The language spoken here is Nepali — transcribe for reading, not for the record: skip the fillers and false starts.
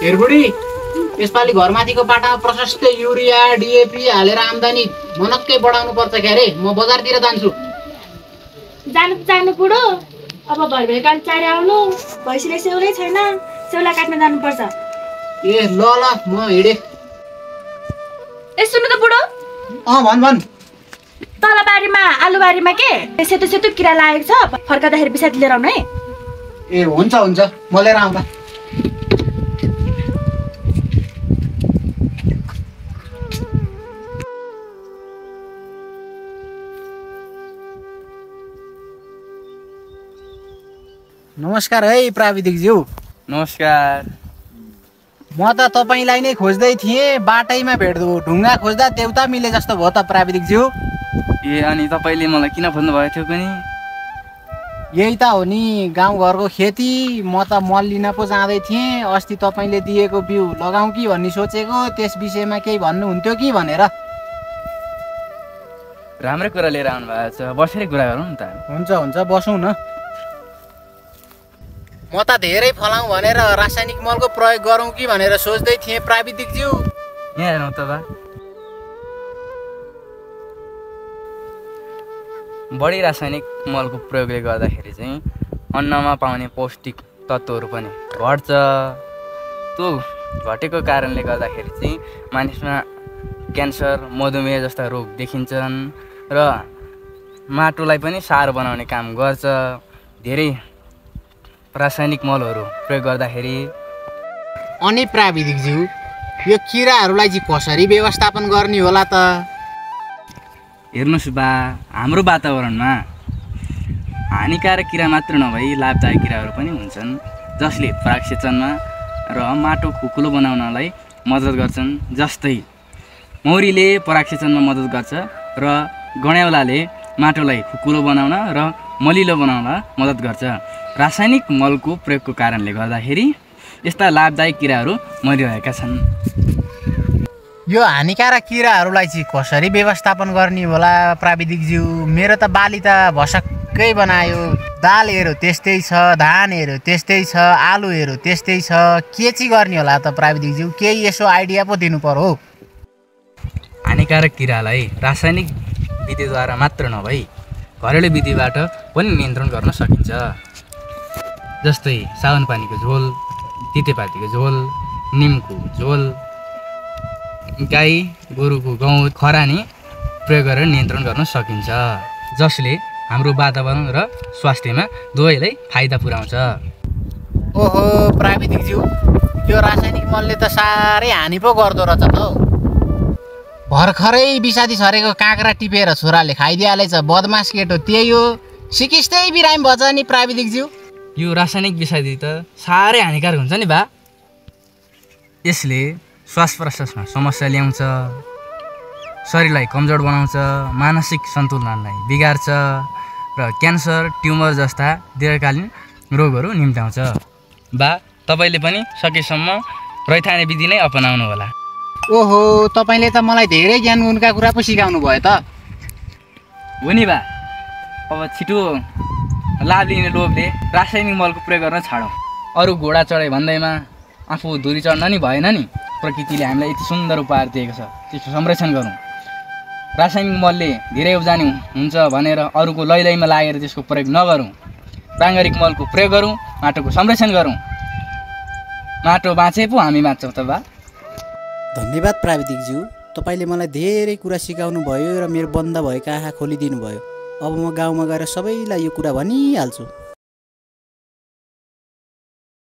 हेरबुडी यसपालि घरमाथिको पाटामा प्रशस्त युरिया डिएपी हालेर आम्दानी मनक्कै बढाउनु पर्छ के अरे। म बजारतिर जान्छु। जानु बुढो। अब भैभैकाल चाँडै आउनु। भैँसीले सेउरै छैन, सेउला काट्न जानुपर्छ। ए ल ल म हिँडे। ए सुन्नु त बुढो। भन। तल बारीमा आलुबारीमा के सेतो सेतो किरा लागेको छ, फर्कादाखेरि बिसाती लिएर आउनु है। ए हुन्छ म लिएर आउँदा। नमस्कार है प्राविधिकज्यू। नमस्कार। म त तपाईलाई नै खोज्दै थिएँ, बाटैमा भेट्दो ढुङ्गा खोज्दा देउता मिले जस्तो भयो त प्राविधिकज्यू। ए अनि तपाईँले मलाई किन खोज्नु भएको थियो पनि? यही त हो नि, गाउँघरको खेती। म त मल लिन पो जाँदै थिएँ। अस्ति तपाईँले दिएको बिउ लगाउँ कि भन्ने सोचेको, त्यस विषयमा केही भन्नुहुन्थ्यो कि भनेर। राम्रै कुरा लिएर आउनु भएको छ, बसेरै कुरा गरौँ न त। हुन्छ बसौँ न। म त धेरै फलाउँ भनेर रासायनिक मलको प्रयोग गरौँ कि भनेर सोच्दै थिएँ प्राविधिकज्यू। यहाँ हेरौँ त बा। बढी रासायनिक मलको प्रयोगले गर्दाखेरि चाहिँ अन्नमा पाउने पौष्टिक तत्त्वहरू पनि घट्छ। त्यो घटेको कारणले गर्दाखेरि चाहिँ मानिसमा क्यान्सर, मधुमेह जस्ता रोग देखिन्छन् र माटोलाई पनि सार बनाउने काम गर्छ। धेरै रासायनिक मलहरू प्रयोग गर्दाखेरि। अनि प्राविधिकज्यू यो किराहरूलाई चाहिँ कसरी व्यवस्थापन गर्ने होला त? हेर्नुहोस् बा, हाम्रो वातावरणमा हानिकारक किरा मात्र नभई लाभदायक किराहरू पनि हुन्छन्, जसले परागसेचनमा र माटो खुकुलो बनाउनलाई मद्दत गर्छन्। जस्तै मौरीले परागसेचनमा मद्दत गर्छ र गड्याउलाले माटोलाई खुकुलो बनाउन र मलिलो बनाउन मद्दत गर्छ। रासायनिक मलको प्रयोगको कारणले गर्दाखेरि यस्ता लाभदायक किराहरू मरिरहेका छन्। यो हानिकारक किराहरूलाई चाहिँ कसरी व्यवस्थापन गर्ने होला प्राविधिकज्यू? मेरो त बाली त भसक्कै बनायो। दाल हेऱ्यो त्यस्तै छ, धान हेऱ्यो त्यस्तै छ, आलु हेऱ्यो त्यस्तै छ। के चाहिँ गर्ने होला त प्राविधिकज्यू? केही यसो आइडिया पो दिनु पर्यो। हानिकारक किरालाई रासायनिक विधिद्वारा मात्र नभई घरेलु विधिबाट पनि नियन्त्रण गर्न सकिन्छ। जस्तै साबुन पानीको झोल, तितेपातीको झोल, निमको झोल, गाई गोरुको गहुँ, खरानी प्रयोग गरेर नियन्त्रण गर्न सकिन्छ, जसले हाम्रो वातावरण र स्वास्थ्यमा दुवैलाई फाइदा पुर्याउँछ। ओहो प्राविधिकज्यू, यो रासायनिक मलले त साह्रै हानि पो गर्दो रहेछ त हौ। भर्खरै बिसादी छरेको काँक्रा टिपेर छोराले खाइदिइहालेछ। बदमास केटो त्यही हो, सिकिस्तै बिरामी भन्छ नि प्राविधिकज्यू। यो रासायनिक विषादी त साह्रै हानिकारक हुन्छ नि बा। यसले श्वास प्रश्वासमा समस्या ल्याउँछ, शरीरलाई कमजोर बनाउँछ, मानसिक सन्तुलनलाई बिगार्छ र क्यान्सर, ट्युमर जस्ता दीर्घकालीन रोगहरू निम्त्याउँछ। बा, तपाईँले पनि सकेसम्म रैथाने विधि नै अपनाउनु होला। ओहो, तपाईँले त मलाई धेरै ज्ञान गुणका कुरा पो सिकाउनु भयो त। हो नि बा, अब छिटो लाभ लिने लोभले रासायनिक मलको प्रयोग गर्न छाडौँ। अरू घोडा चढाइ भन्दैमा आफू धुरी चढ्न नि भएन नि। प्रकृतिले हामीलाई यति सुन्दर उपहार दिएको छ, त्यसको संरक्षण गरौँ। रासायनिक मलले धेरै उब्जनी हुन्छ भनेर अरूको लैलैमा लागेर त्यसको प्रयोग नगरौँ। प्राङ्गारिक मलको प्रयोग गरौँ, माटोको संरक्षण गरौँ। माटो बाँचे पो हामी बाँच्छौँ त बा। धन्यवाद प्राविधिकज्यू, तपाईँले मलाई धेरै कुरा सिकाउनु भयो र मेरो बन्द भएका आँखा खोलिदिनु भयो। अब म गाउँमा गएर सबैलाई यो कुरा भनिहाल्छु।